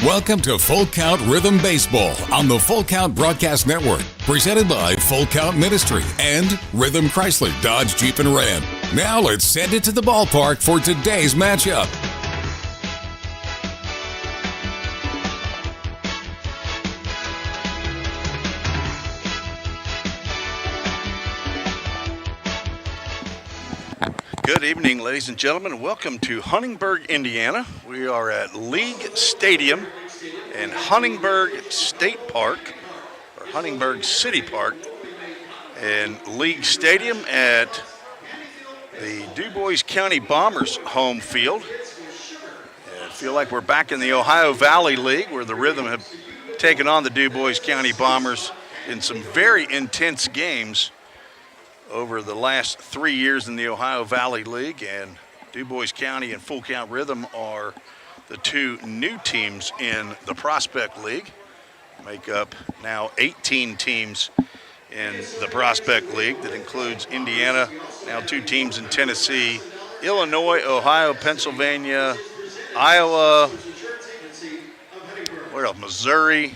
Welcome to Full Count Rhythm Baseball on the Full Count Broadcast Network, presented by Full Count Ministry and Rhythm Chrysler Dodge Jeep and Ram. Now let's send it to the ballpark for today's matchup. Good evening, ladies and gentlemen. Welcome to Huntingburg, Indiana. We are at League Stadium in Huntingburg State Park, or Huntingburg City Park, in League Stadium at the DuBois County Bombers home field. I feel like we're back in the Ohio Valley League, where the Rhythm have taken on the DuBois County Bombers in some very intense games over the last 3 years in the Ohio Valley League, and DuBois County and Full Count Rhythm are the two new teams in the Prospect League. Make up now 18 teams in the Prospect League. That includes Indiana, now two teams in Tennessee, Illinois, Ohio, Pennsylvania, Iowa, where else? Missouri.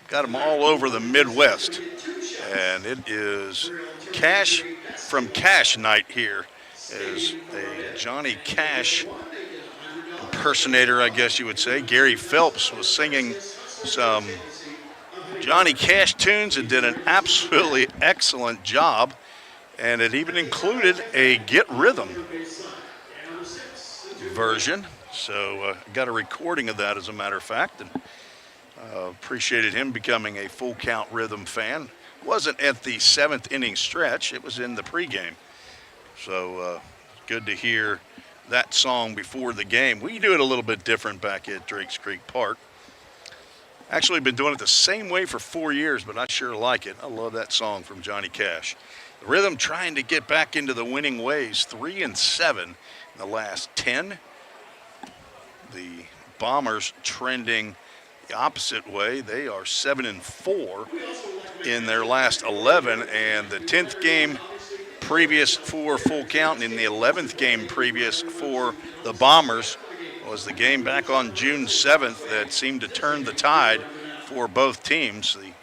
Got them all over the Midwest. And it is Cash from Cash night here, as a Johnny Cash impersonator, I guess you would say. Gary Phelps was singing some Johnny Cash tunes and did an absolutely excellent job. And it even included a Get Rhythm version. So got a recording of that, as a matter of fact, and appreciated him becoming a Full Count Rhythm fan. Wasn't at the seventh inning stretch, it was in the pregame. So good to hear that song before the game. We do it a little bit different back at Drakes Creek Park. Actually been doing it the same way for 4 years, but I sure like it. I love that song from Johnny Cash. The Rhythm trying to get back into the winning ways, 3-7 in the last 10. The Bombers trending the opposite way. They are 7-4 in their last 11, and the 10th game previous for Full Count and in the 11th game previous for the Bombers was the game back on June 7th that seemed to turn the tide for both teams. The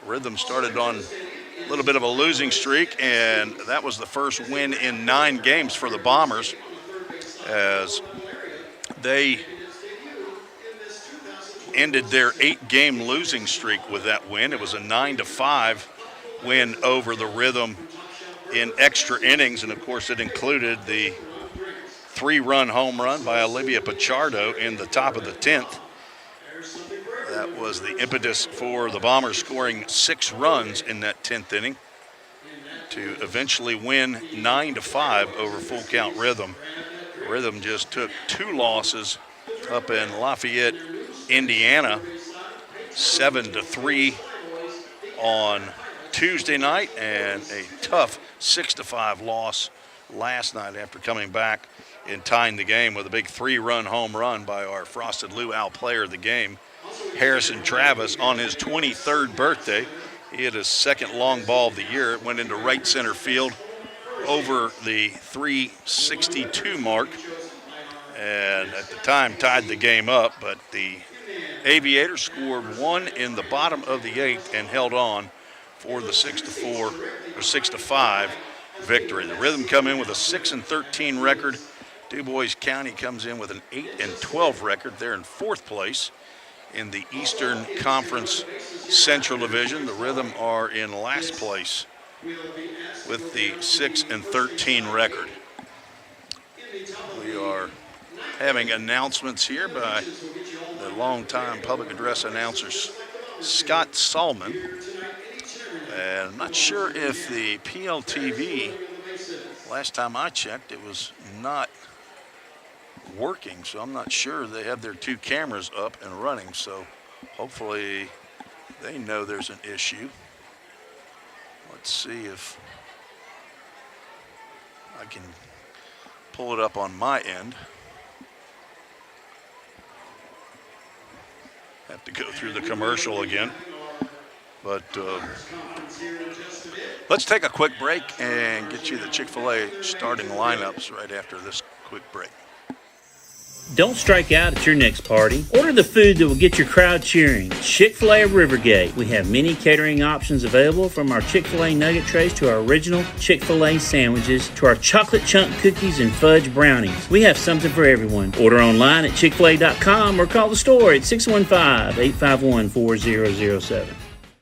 Rhythm started on a little bit of a losing streak, and that was the first win in 9 games for the Bombers, as they ended their 8-game losing streak with that win. It was a 9-5 win over the Rhythm in extra innings, and of course it included the 3-run home run by Olivia Pichardo in the top of the 10th. That was the impetus for the Bombers scoring 6 runs in that 10th inning to eventually win 9-5 over Full Count Rhythm. Rhythm just took 2 losses up in Lafayette, Indiana, 7-3 on Tuesday night, and a tough 6-5 loss last night after coming back and tying the game with a big 3-run home run by our Frosted Luau player of the game, Harrison Travis, on his 23rd birthday. He hit his second long ball of the year. It went into right center field over the 362 mark, and at the time tied the game up, but the Aviators scored 1 in the bottom of the 8th and held on for the 6-4 or 6-5 victory. The Rhythm come in with a 6-13 record. DuBois County comes in with an 8-12 record. They're in 4th place in the Eastern Conference Central Division. The Rhythm are in last place with the 6-13 record. We are having announcements here by the longtime public address announcer Scott Salman. And I'm not sure if the PLTV, last time I checked, it was not working, so I'm not sure they have their 2 cameras up and running, so hopefully they know there's an issue. Let's see if I can pull it up on my end. Have to go through the commercial again. But let's take a quick break and get you the Chick-fil-A starting lineups right after this quick break. Don't strike out at your next party. Order the food that will get your crowd cheering. Chick-fil-A of Rivergate. We have many catering options available, from our Chick-fil-A nugget trays to our original Chick-fil-A sandwiches to our chocolate chunk cookies and fudge brownies. We have something for everyone. Order online at chickfil-a.com or call the store at 615-851-4007.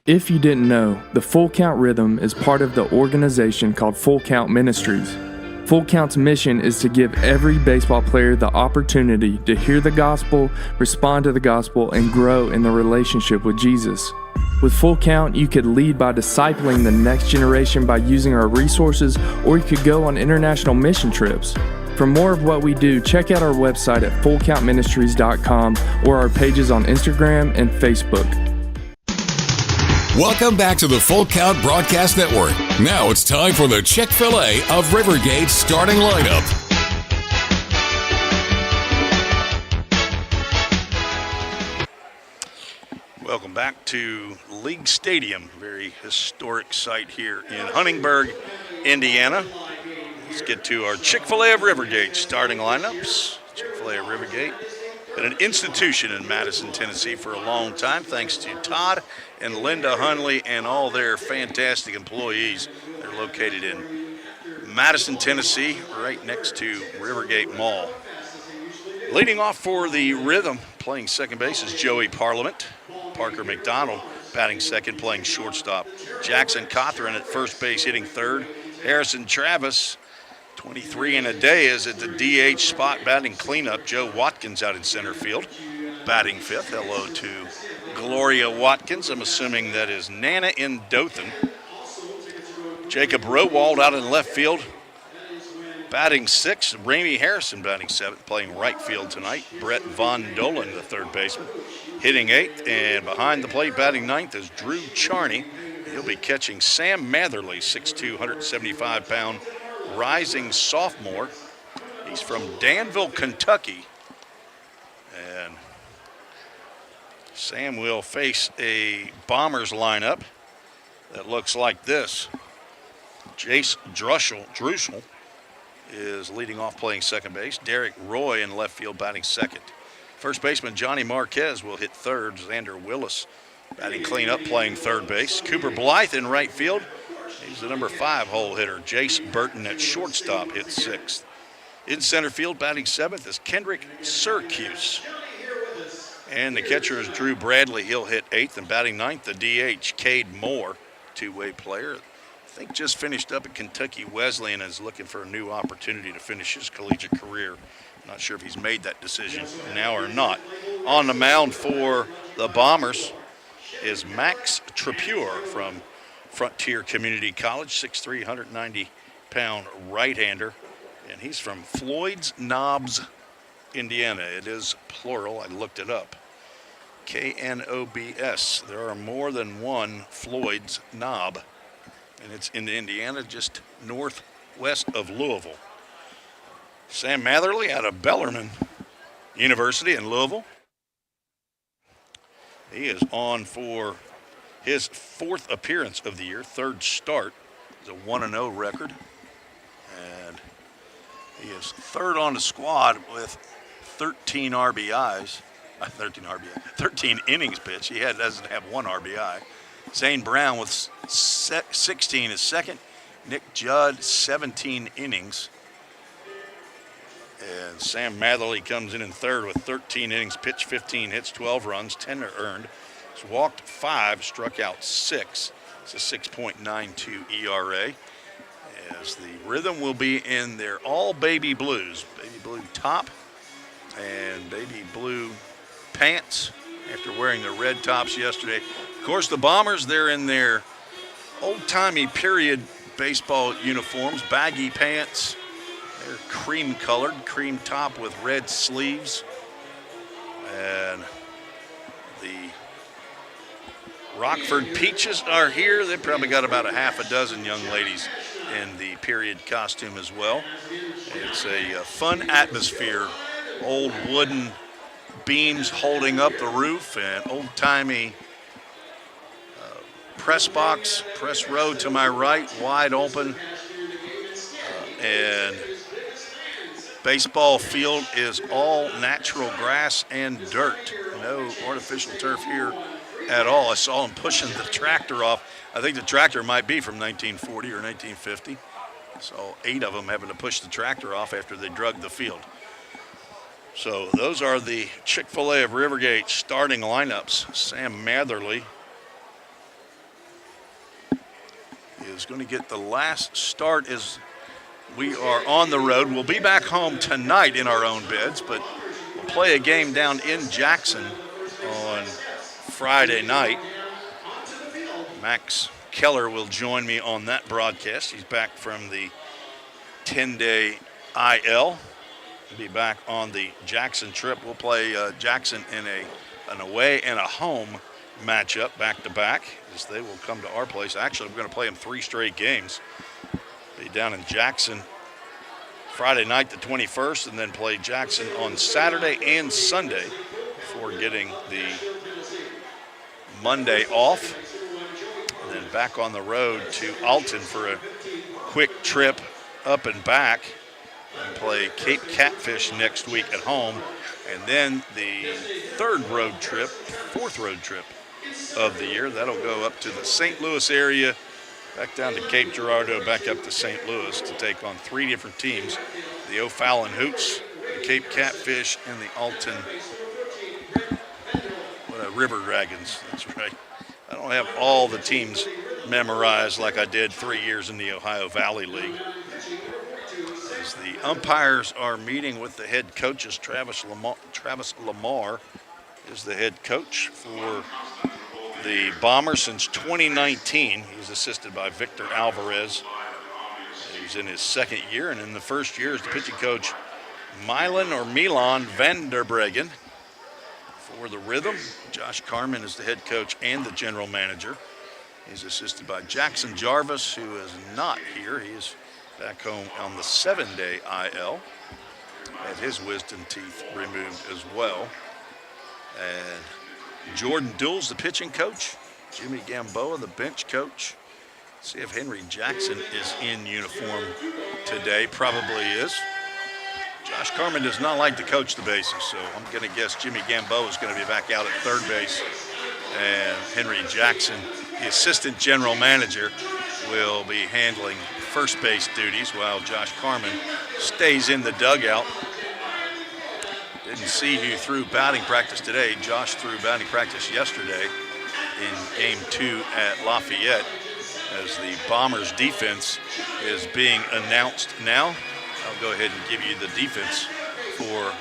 If you didn't know, the Full Count Rhythm is part of the organization called Full Count Ministries. Full Count's mission is to give every baseball player the opportunity to hear the gospel, respond to the gospel, and grow in the relationship with Jesus. With Full Count, you could lead by discipling the next generation by using our resources, or you could go on international mission trips. For more of what we do, check out our website at fullcountministries.com or our pages on Instagram and Facebook. Welcome back to the Full Count Broadcast Network. Now it's time for the Chick-fil-A of Rivergate starting lineup. Welcome back to League Stadium, very historic site here in Huntingburg, Indiana. Let's get to our Chick-fil-A of Rivergate starting lineups. Chick-fil-A of Rivergate, been an institution in Madison, Tennessee for a long time, thanks to Todd and Linda Hunley and all their fantastic employees. They're located in Madison, Tennessee, right next to Rivergate Mall. Leading off for the Rhythm, playing second base, is Joey Parliament. Parker McDonald batting second, playing shortstop. Jackson Cothran at first base, hitting third. Harrison Travis, 23 in a day, is at the DH spot, batting cleanup. Joe Watkins out in center field, batting fifth. Hello to Gloria Watkins. I'm assuming that is Nana in Dothan. Jacob Rowald out in left field, batting sixth. Ramey Harrison batting seventh, playing right field tonight. Brett Von Dolan, the third baseman, hitting eighth. And behind the plate, batting ninth, is Drew Charney. He'll be catching Sam Matherly, 6'2", 175-pound rising sophomore. He's from Danville, Kentucky. And Sam will face a Bombers lineup that looks like this. Jace Druschel is leading off, playing second base. Derek Roy in left field, batting second. First baseman Johnny Marquez will hit third. Xander Willis batting cleanup, playing third base. Cooper Blythe in right field. He's the number 5 hole hitter. Jace Burton at shortstop hits sixth. In center field, batting seventh, is Kendrick Syracuse. And the catcher is Drew Bradley. He'll hit eighth. And batting ninth, the DH, Cade Moore, two-way player. I think just finished up at Kentucky Wesleyan and is looking for a new opportunity to finish his collegiate career. I'm not sure if he's made that decision now or not. On the mound for the Bombers is Max Trepure from Frontier Community College, 6'3", 190-pound right-hander. And he's from Floyd's Knobs, Indiana. It is plural. I looked it up. Knobs. There are more than one Floyd's Knob, and it's in Indiana, just northwest of Louisville. Sam Matherly out of Bellarmine University in Louisville. He is on for his 4th appearance of the year, 3rd start. It's a 1-0 record. And he is 3rd on the squad with 13 RBIs. 13 innings pitched. He doesn't have 1 RBI. Zane Brown with 16 is second. Nick Judd, 17 innings. And Sam Matherly comes in third with 13 innings pitched, 15 hits, 12 runs, 10 earned. He's walked 5, struck out 6. It's a 6.92 ERA. As the Rhythm will be in their all baby blues, baby blue top and baby blue pants after wearing the red tops yesterday. Of course, the Bombers, they're in their old-timey period baseball uniforms, baggy pants. They're cream-colored, cream top with red sleeves. And the Rockford Peaches are here. They've probably got about a half a dozen young ladies in the period costume as well. It's a fun atmosphere. Old wooden beams holding up the roof and old-timey press box, press row to my right, wide open. And Baseball field is all natural grass and dirt. No artificial turf here at all. I saw him pushing the tractor off. I think the tractor might be from 1940 or 1950. I saw 8 of them having to push the tractor off after they drug the field. So those are the Chick-fil-A of Rivergate starting lineups. Sam Matherly is going to get the last start as we are on the road. We'll be back home tonight in our own beds, but we'll play a game down in Jackson on Friday night. Max Keller will join me on that broadcast. He's back from the 10-day IL. He'll be back on the Jackson trip. We'll play Jackson in an away and a home matchup back-to-back as they will come to our place. Actually, we're going to play them 3 straight games. Be down in Jackson Friday night the 21st, and then play Jackson on Saturday and Sunday before getting the Monday off. And then back on the road to Alton for a quick trip up and back, and play Cape Catfish next week at home. And then the 4th road trip of the year. That'll go up to the St. Louis area, back down to Cape Girardeau, back up to St. Louis to take on 3 different teams: the O'Fallon Hoots, the Cape Catfish, and the Alton River Dragons. That's right. I don't have all the teams memorized like I did 3 years in the Ohio Valley League. As the umpires are meeting with the head coaches, Travis Lamar is the head coach for the Bombers since 2019. He's assisted by Victor Alvarez. He's in his 2nd year, and in the 1st year is the pitching coach Milan Vanderbreggen. For the Rhythm, Josh Carmen is the head coach and the general manager. He's assisted by Jackson Jarvis, who is not here. He is back home on the 7-day IL. Had his wisdom teeth removed as well. And Jordan Dools, the pitching coach. Jimmy Gamboa, the bench coach. See if Henry Jackson is in uniform today. Probably is. Josh Carmen does not like to coach the bases, so I'm going to guess Jimmy Gamboa is going to be back out at 3rd base. And Henry Jackson, the assistant general manager, will be handling 1st base duties while Josh Carmen stays in the dugout. Didn't see who threw batting practice today. Josh threw batting practice yesterday in Game 2 at Lafayette, as the Bombers' defense is being announced now. I'll go ahead and give you the defense for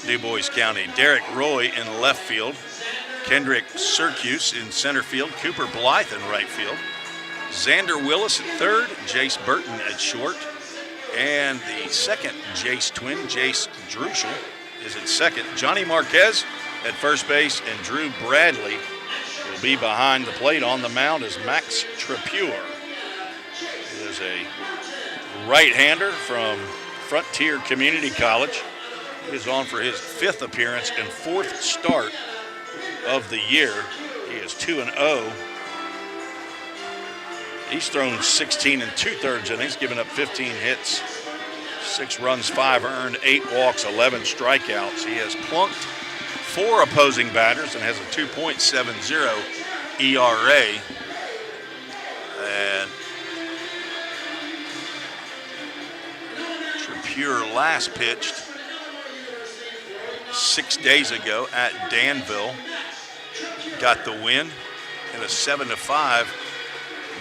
DuBois County. Derek Roy in left field, Kendrick Sircuse in center field, Cooper Blythe in right field, Xander Willis at 3rd, Jace Burton at short, and the 2nd Jace twin, Jace Druschel, is at 2nd. Johnny Marquez at 1st base, and Drew Bradley will be behind the plate. On the mound is Max Trepure. He is a right-hander from Frontier Community College. He is on for his 5th appearance and 4th start of the year. He is 2-0. He's thrown 16 2/3 innings, given up 15 hits, 6 runs, 5 earned, 8 walks, 11 strikeouts. He has plunked 4 opposing batters and has a 2.70 ERA. And Trepure last pitched 6 days ago at Danville. Got the win in a 7-5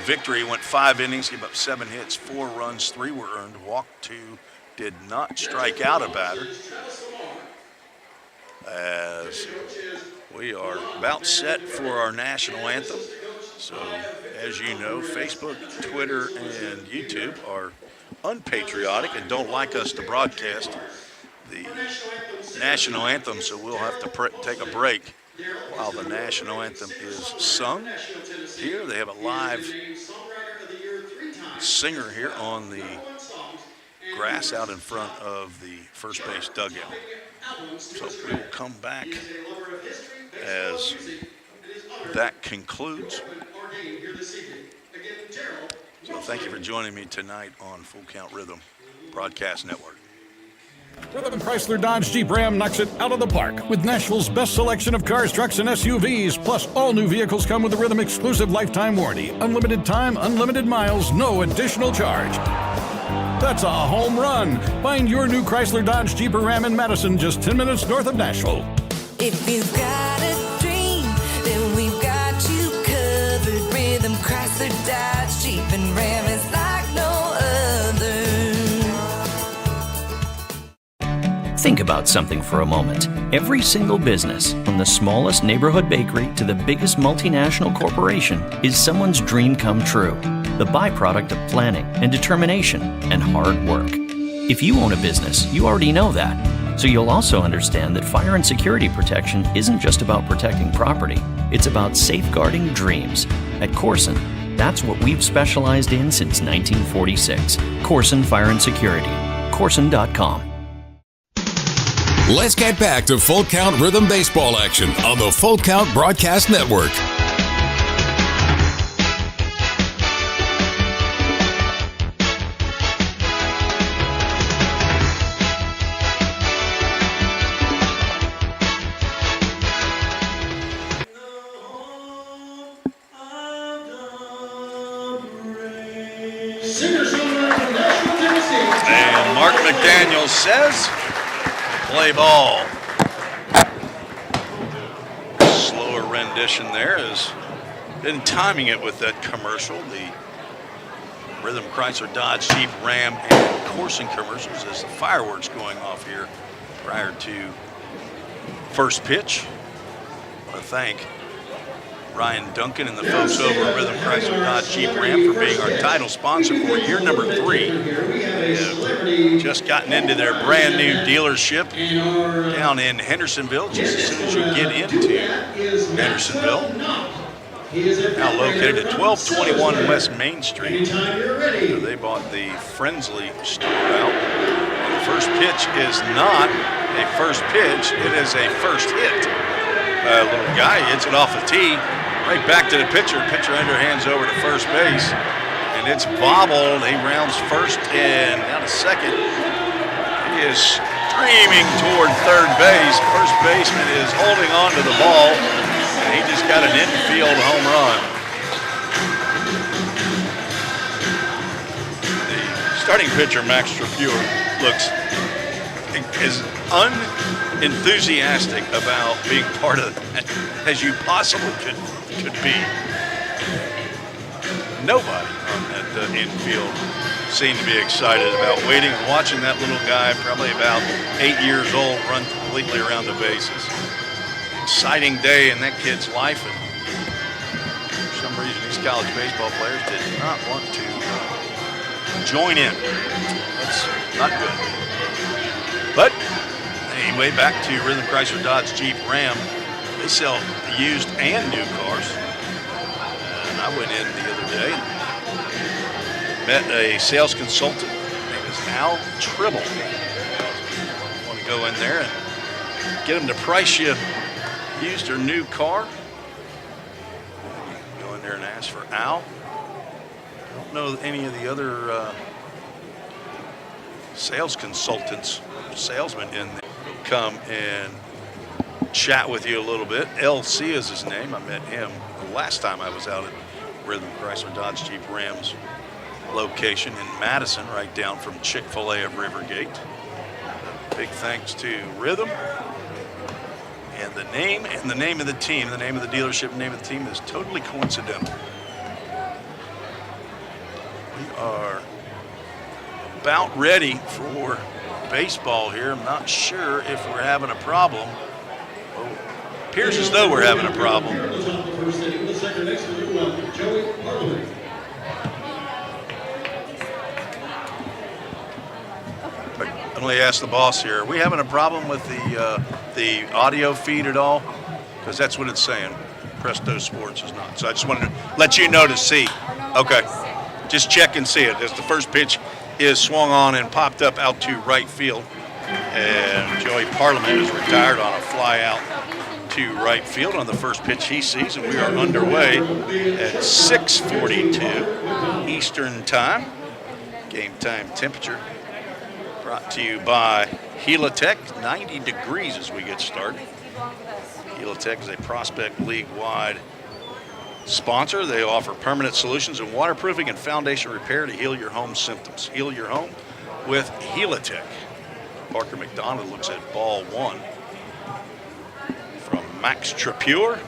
victory. Went 5 innings, gave up 7 hits, 4 runs, 3 were earned, walked 2, did not strike out a batter. As we are about set for our national anthem. So, as you know, Facebook, Twitter, and YouTube are unpatriotic and don't like us to broadcast the national anthem, so we'll have to take a break while the national anthem is sung. Here they have a live singer here on the grass out in front of the 1st base dugout. So we will come back as that concludes. So thank you for joining me tonight on Full Count Rhythm Broadcast Network. Rhythm Chrysler Dodge Jeep Ram knocks it out of the park with Nashville's best selection of cars, trucks, and SUVs. Plus, all new vehicles come with a Rhythm exclusive lifetime warranty. Unlimited time, unlimited miles, no additional charge. That's a home run. Find your new Chrysler Dodge Jeep or Ram in Madison, just 10 minutes north of Nashville. If you've got a dream, then we've got you covered. Rhythm Chrysler Dodge Jeep and Ram is like no other. Think about something for a moment. Every single business, from the smallest neighborhood bakery to the biggest multinational corporation, is someone's dream come true. The byproduct of planning and determination and hard work. If you own a business, you already know that. So you'll also understand that fire and security protection isn't just about protecting property. It's about safeguarding dreams. At Corson, that's what we've specialized in since 1946. Corson Fire and Security. Corson.com. Let's get back to Full Count Rhythm Baseball action on the Full Count Broadcast Network. And Mark McDaniel says, play ball. Slower rendition there has been timing it with that commercial. The Rhythm Chrysler Dodge Jeep Ram and Corson commercials as the fireworks going off here prior to first pitch. I want to thank Ryan Duncan and the folks over at Rhythm Chrysler Dodge Jeep Ram for being our title sponsor for year number 3. They've just gotten into their brand new dealership down in Hendersonville, just as soon as you get into Hendersonville. Now located at 1221 West Main Street. So they bought the Frensley store out. And the first pitch is not a first pitch, it is a first hit. Little guy hits it off the tee, right back to the pitcher. Pitcher underhands over to first base, and it's bobbled. He rounds first and down to second. He is streaming toward third base. First baseman is holding on to the ball, and he just got an infield home run. The starting pitcher, Max Trapure, looks as unenthusiastic about being part of that as you possibly could be. Nobody on that infield seemed to be excited about waiting and watching that little guy, probably about 8 years old, run completely around the bases. Exciting day in that kid's life, and for some reason these college baseball players did not want to join in. That's not good. But anyway, back to Rhythm Chrysler Dodge Jeep Ram. They sell used and new cars. And I went in the other day and met a sales consultant. His name is Al Tribble. I want to go in there and get him to price you used or new car. Go in there and ask for Al. I don't know any of the other sales consultants, salesmen in there. Come and chat with you a little bit. LC is his name. I met him the last time I was out at Rhythm Chrysler Dodge Jeep Ram's location in Madison, right down from Chick-fil-A of Rivergate. Big thanks to Rhythm. And the name of the team, the name of the dealership, the name of the team is totally coincidental. We are about ready for baseball here. I'm not sure if we're having a problem. Oh, appears as though we're having a problem. I'm going to ask the boss here. Are we having a problem with the audio feed at all? Because that's what it's saying. Presto Sports is not. So I just wanted to let you know to see. Okay. Just check and see it. As the first pitch is swung on and popped up out to right field. And Joey Parliament is retired on a fly out to right field on the first pitch he sees. And we are underway at 6:42 Eastern time. Game time temperature brought to you by Gila Tech, 90 degrees as we get started. Gila Tech is a Prospect League-wide sponsor. They offer permanent solutions in waterproofing and foundation repair to heal your home symptoms. Heal your home with Gila Tech. Parker McDonald looks at ball one from Max Trapure.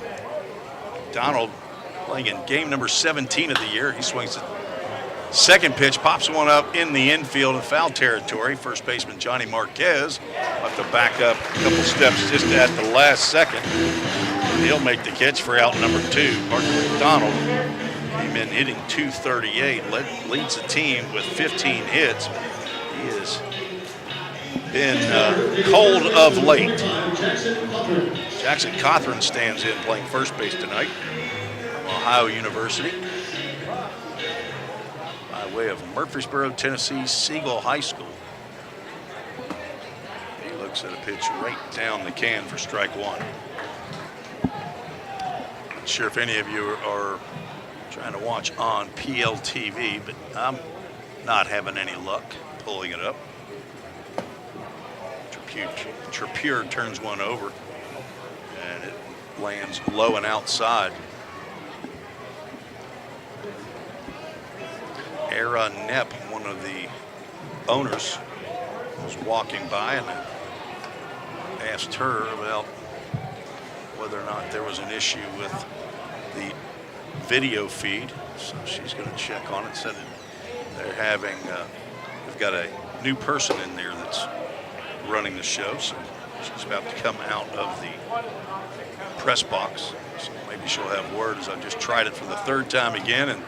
McDonald playing in game number 17 of the year. He swings the second pitch, pops one up in the infield in foul territory. First baseman Johnny Marquez have to back up a couple steps just at the last second. He'll make the catch for out number 2. Parker McDonald came in hitting .238, leads the team with 15 hits. He has been cold of late. Jackson Cothran stands in playing first base tonight from Ohio University. By way of Murfreesboro, Tennessee, Siegel High School. He looks at a pitch right down the can for strike one. Not sure if any of you are trying to watch on PLTV, but I'm not having any luck pulling it up. Trapure turns one over, and it lands low and outside. Era Knepp, one of the owners, was walking by, and I asked her about whether or not there was an issue with the video feed. So she's going to check on it. Said that they're having, they've got a new person in there that's running the show, so she's about to come out of the press box. So maybe she'll have word, as I've just tried it for the third time again and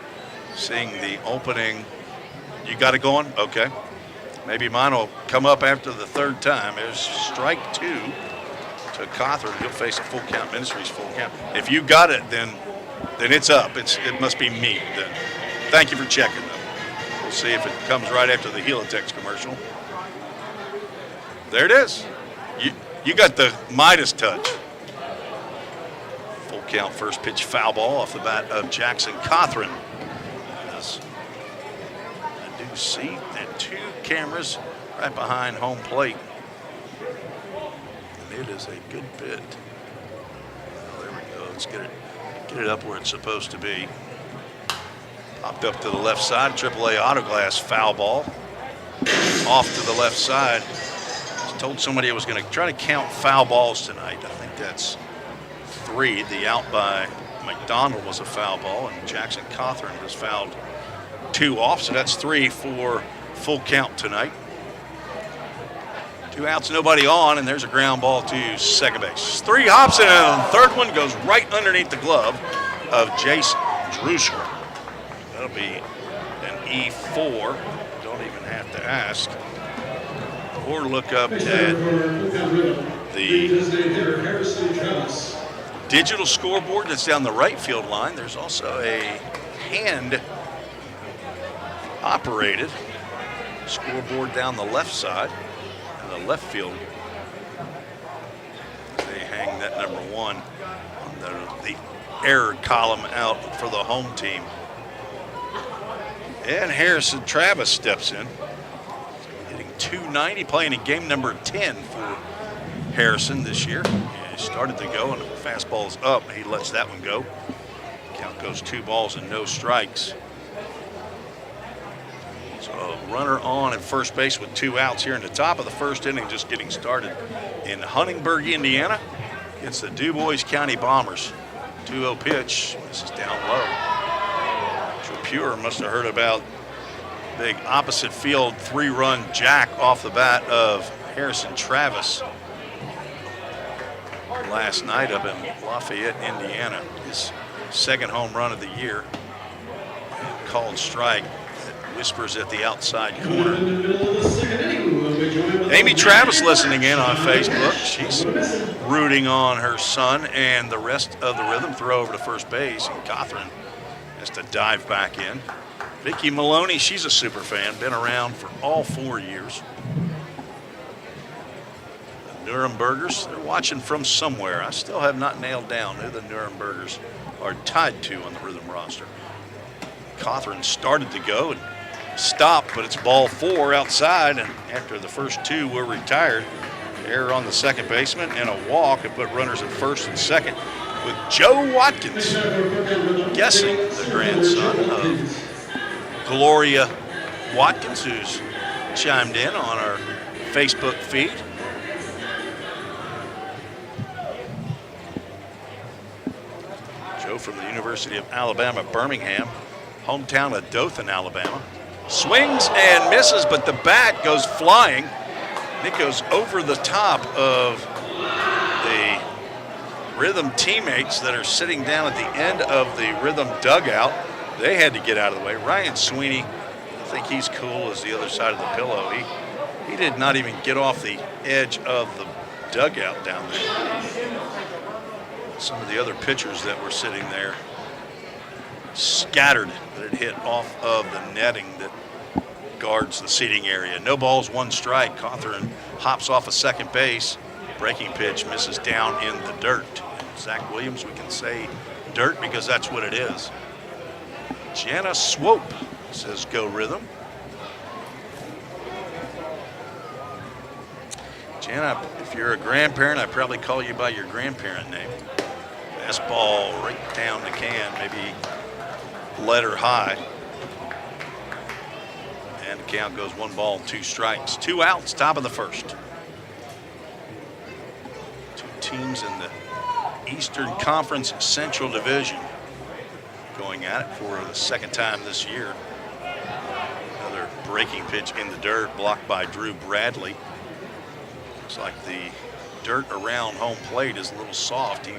seeing the opening. You got it going? Okay. Maybe mine will come up after the third time. There's strike 2 to Cothran. He'll face a full count. Ministries full count. If you got it, then it's up. It must be me. Then thank you for checking, though. We'll see if it comes right after the Gila Tech commercial. There it is. You got the Midas touch. Full count, first pitch foul ball off the bat of Jackson Cothran. Yes. I do see the 2 cameras right behind home plate. And it is a good bit. Oh, there we go. Let's get it up where it's supposed to be. Popped up to the left side. AAA Auto Glass foul ball. Off to the left side. Told somebody I was going to try to count foul balls tonight. I think that's 3. The out by McDonald was a foul ball, and Jackson Cothran has fouled 2 off, so that's 3 for full count tonight. 2 outs, nobody on, and there's a ground ball to second base. 3 hops in, and the third one goes right underneath the glove of Jace Druscher. That'll be an E4. Don't even have to ask. Or look up at the digital scoreboard that's down the right field line. There's also a hand-operated scoreboard down the left side and the left field. They hang that number 1 on the error column out for the home team. And Harrison Travis steps in. 290, playing in game number 10 for Harrison this year. He started to go, and the fastball's up. He lets that one go. Count goes 2 balls and no strikes. So a runner on at first base with 2 outs here in the top of the first inning, just getting started in Huntingburg, Indiana. It's the DuBois County Bombers. 2-0 pitch. This is down low. Trapure must have heard about big opposite field 3-run jack off the bat of Harrison Travis last night up in Lafayette, Indiana. His second home run of the year. Called strike that whispers at the outside corner. Amy Travis listening in on Facebook. She's rooting on her son and the rest of the Rhythm. Throw over to first base, and Cothran has to dive back in. Vicki Maloney, she's a super fan, been around for all 4 years. The Nurembergers, they're watching from somewhere. I still have not nailed down who the Nurembergers are tied to on the Rhythm roster. Cothran started to go, and stop, but it's ball 4 outside, and after the first 2 were retired, error on the second baseman and a walk, and put runners at first and second with Joe Watkins, guessing the grandson of Gloria Watkins, who's chimed in on our Facebook feed. Joe from the University of Alabama, Birmingham, hometown of Dothan, Alabama. Swings and misses, but the bat goes flying. It goes over the top of the Rhythm teammates that are sitting down at the end of the Rhythm dugout. They had to get out of the way. Ryan Sweeney, I think he's cool as the other side of the pillow. He did not even get off the edge of the dugout down there. Some of the other pitchers that were sitting there scattered, but it hit off of the netting that guards the seating area. No balls, 1 strike. Cawthorn hops off of second base. Breaking pitch misses down in the dirt. And Zach Williams, we can say dirt because that's what it is. Jana Swope says go Rhythm. Jana, if you're a grandparent, I'd probably call you by your grandparent name. Fastball right down the can, maybe letter high. And the count goes 1 ball, 2 strikes. 2 outs, top of the first. 2 teams in the Eastern Conference Central Division going at it for the second time this year. Another breaking pitch in the dirt, blocked by Drew Bradley. Looks like the dirt around home plate is a little soft. He